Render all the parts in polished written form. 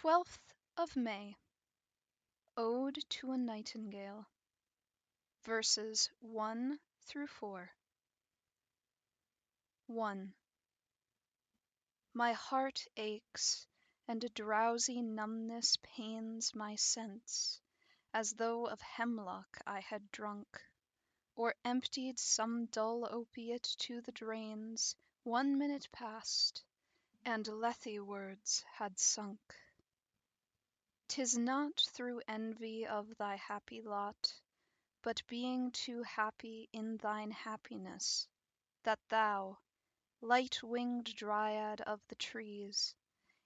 12th of May. Ode to a Nightingale. Verses 1 through 4. 1. My heart aches, and a drowsy numbness pains my sense, as though of hemlock I had drunk, or emptied some dull opiate to the drains 1 minute past, and Lethe wards had sunk. 'Tis not through envy of thy happy lot, but being too happy in thine happiness, that thou, light-winged dryad of the trees,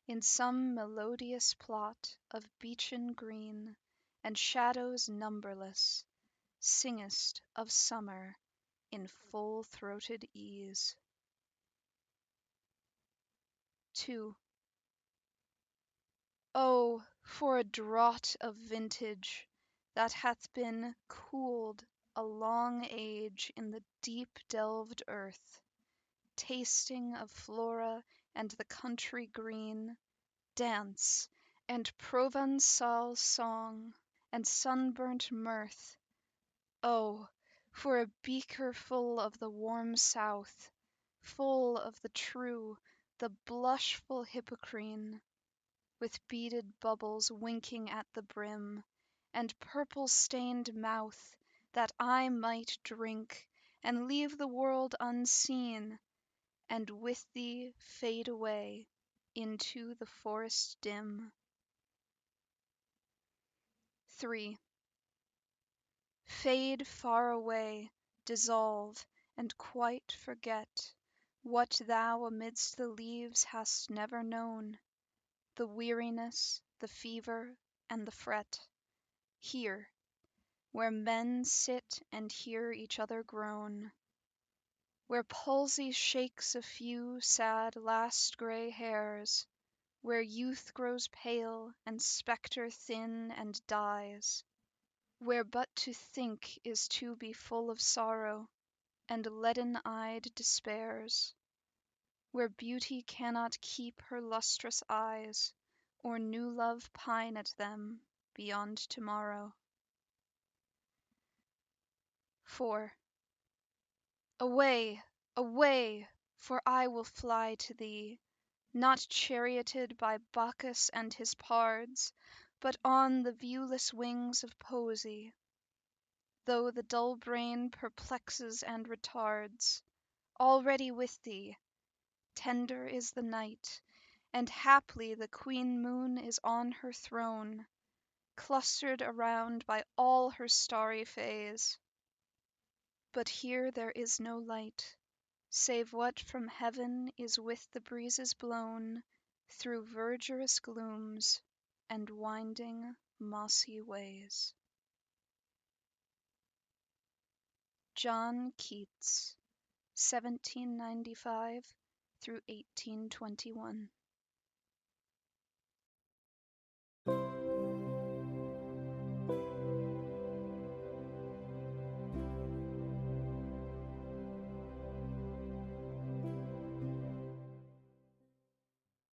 in some melodious plot of beechen green and shadows numberless, singest of summer in full-throated ease. 2. Oh, for a draught of vintage that hath been cooled a long age in the deep-delved earth, tasting of Flora and the country green, dance, and Provençal song, and sunburnt mirth. Oh, for a beaker full of the warm South, full of the true, the blushful Hippocrene, with beaded bubbles winking at the brim, and purple-stained mouth, that I might drink, and leave the world unseen, and with thee fade away into the forest dim. 3. Fade far away, dissolve, and quite forget what thou amidst the leaves hast never known, the weariness, the fever, and the fret. Here, where men sit and hear each other groan, where palsy shakes a few sad last gray hairs, where youth grows pale and spectre thin and dies, where but to think is to be full of sorrow, and leaden-eyed despairs, where beauty cannot keep her lustrous eyes, or new love pine at them beyond tomorrow. 4. Away, away, for I will fly to thee, not charioted by Bacchus and his pards, but on the viewless wings of poesy. Though the dull brain perplexes and retards, already with thee, tender is the night, and haply the queen moon is on her throne, clustered around by all her starry fays. But here there is no light, save what from heaven is with the breezes blown through verdurous glooms and winding mossy ways. John Keats, 1795 through 1821.